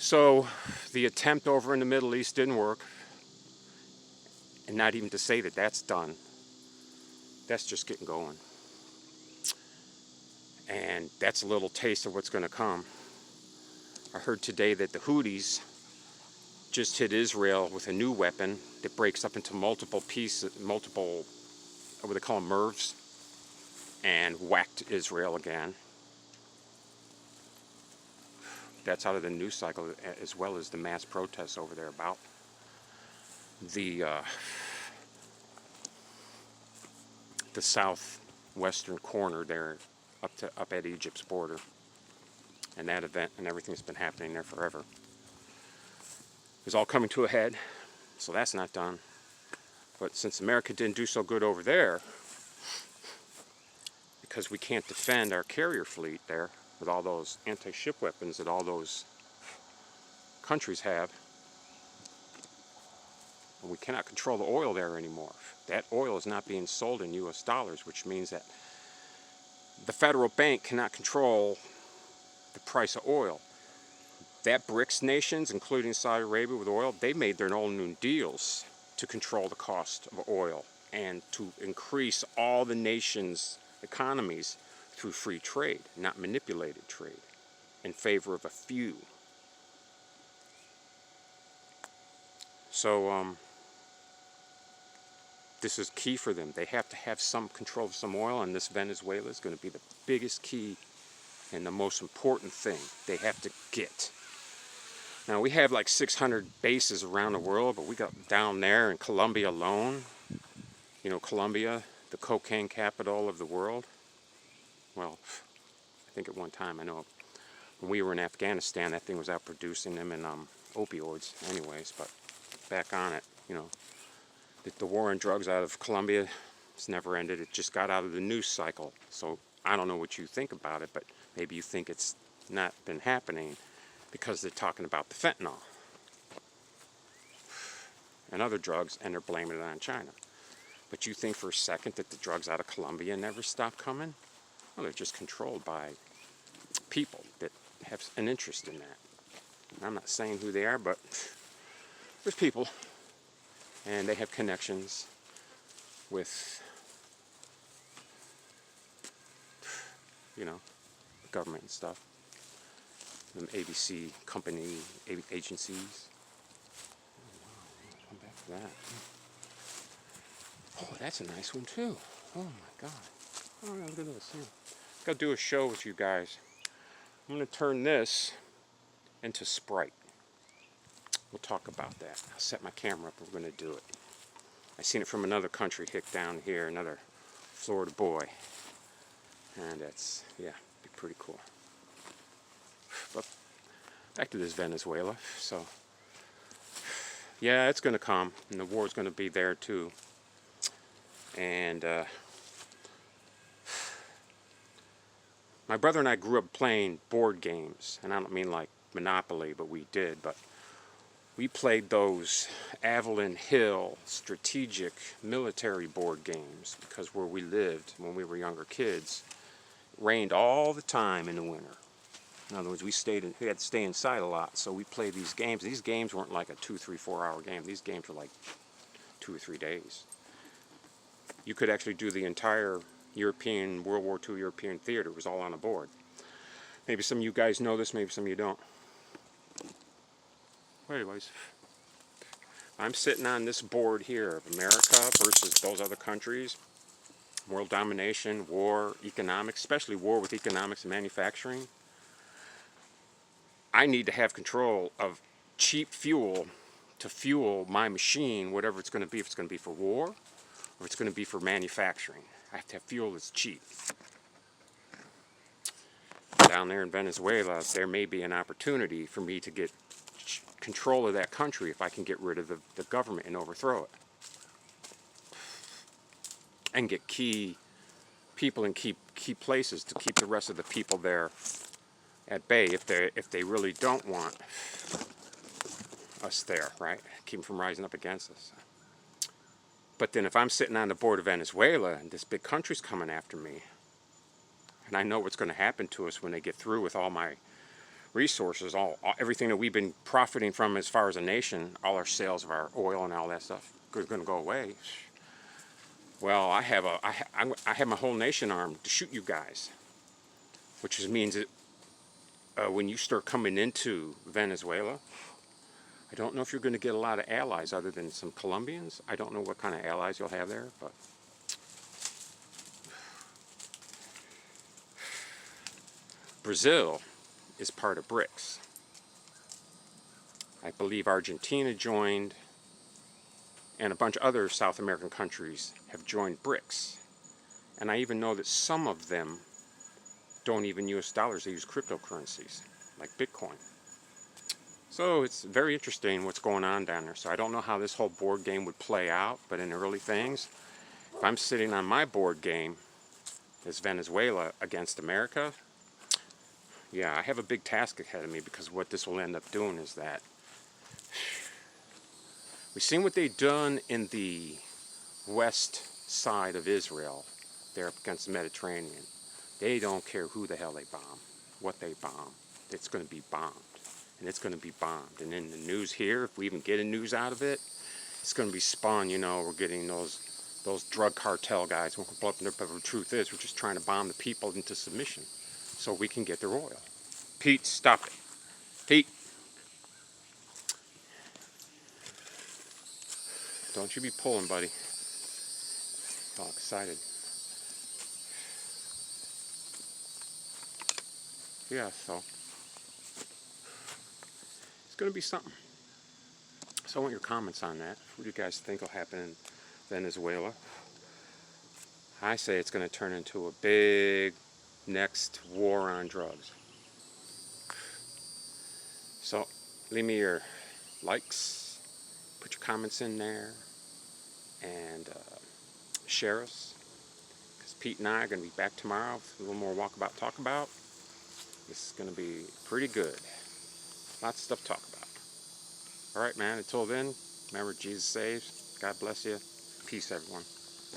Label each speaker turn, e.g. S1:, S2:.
S1: So the attempt over in the Middle East didn't work. And not even to say that that's done. That's just getting going. And that's a little taste of what's going to come. I heard today that the Houthis just hit Israel with a new weapon that breaks up into multiple pieces, what they call them, MIRVs, and whacked Israel again. That's out of the news cycle, as well as the mass protests over there about the southwestern corner there, up at Egypt's border, and that event and everything's been happening there forever. It's all coming to a head, so that's not done. But since America didn't do so good over there, because we can't defend our carrier fleet there with all those anti-ship weapons that all those countries have, and we cannot control the oil there anymore. That oil is not being sold in US dollars, which means that the federal bank cannot control the price of oil. That BRICS nations, including Saudi Arabia with oil, they made their own new deals to control the cost of oil and to increase all the nations' economies through free trade, not manipulated trade, in favor of a few. So this is key for them. They have to have some control of some oil, and this Venezuela is going to be the biggest key and the most important thing they have to get. Now, we have like 600 bases around the world, but we got down there in Colombia alone. You know, Colombia, the cocaine capital of the world. Well, I think at one time, I know when we were in Afghanistan, that thing was out producing them in opioids anyways, but back on it, you know. The war on drugs out of Colombia has never ended. It just got out of the news cycle. So I don't know what you think about it, but maybe you think it's not been happening because they're talking about the fentanyl and other drugs, and they're blaming it on China. But you think for a second that the drugs out of Colombia never stop coming? Well, they're just controlled by people that have an interest in that. And I'm not saying who they are, but there's people, and they have connections with, you know, government and stuff. Them ABC company agencies. Come back to that. Oh, that's a nice one too. Oh my God. Oh, look at this. Yeah. Gotta do a show with you guys. I'm gonna turn this into Sprite. We'll talk about that. I'll set my camera up. We're gonna do it. I seen it from another country hick down here, another Florida boy, and that's, yeah, be pretty cool. But back to this Venezuela. So yeah, it's gonna come, and the war's gonna be there too. And my brother and I grew up playing board games, and I don't mean like Monopoly, but we did. But we played those Avalon Hill strategic military board games because where we lived when we were younger kids, it rained all the time in the winter. In other words, we had to stay inside a lot, so we played these games. These games weren't like a 2, 3, 4 hour game. These games were like 2 or 3 days. You could actually do the entire European, World War II European theater. It was all on a board. Maybe some of you guys know this, maybe some of you don't. But anyways, I'm sitting on this board here of America versus those other countries. World domination, war, economics, especially war with economics and manufacturing. I need to have control of cheap fuel to fuel my machine, whatever it's going to be. If it's going to be for war, or if it's going to be for manufacturing. I have to have fuel that's cheap. Down there in Venezuela, there may be an opportunity for me to get control of that country if I can get rid of the government and overthrow it. And get key people in key places to keep the rest of the people there at bay if they really don't want us there, right? Keep them from rising up against us. But then if I'm sitting on the board of Venezuela and this big country's coming after me, and I know what's going to happen to us when they get through with all my resources, everything that we've been profiting from as far as a nation, all our sales of our oil and all that stuff is going to go away. Well, I have my whole nation armed to shoot you guys, which just means that when you start coming into Venezuela, I don't know if you're going to get a lot of allies other than some Colombians. I don't know what kind of allies you'll have there, but Brazil is part of BRICS. I believe Argentina joined, and a bunch of other South American countries have joined BRICS. And I even know that some of them don't even use dollars, they use cryptocurrencies, like Bitcoin. So it's very interesting what's going on down there. So I don't know how this whole board game would play out, but in the early things, if I'm sitting on my board game as Venezuela against America, yeah, I have a big task ahead of me, because what this will end up doing is that we've seen what they've done in the west side of Israel, there up against the Mediterranean. They don't care who the hell they bomb, what they bomb. It's going to be bombed, and it's going to be bombed. And in the news here, if we even get a news out of it, it's going to be spun, you know, we're getting those drug cartel guys. But the truth is, we're just trying to bomb the people into submission so we can get their oil. Pete, stop it. Pete. Don't you be pulling, buddy. All excited. Yeah, so it's going to be something. So I want your comments on that. What do you guys think will happen in Venezuela? I say it's going to turn into a big next war on drugs. So leave me your likes, put your comments in there, and share us. Because Pete and I are going to be back tomorrow with a little more walkabout, talk about. This is going to be pretty good. Lots of stuff to talk about. All right, man. Until then, remember, Jesus saves. God bless you. Peace, everyone.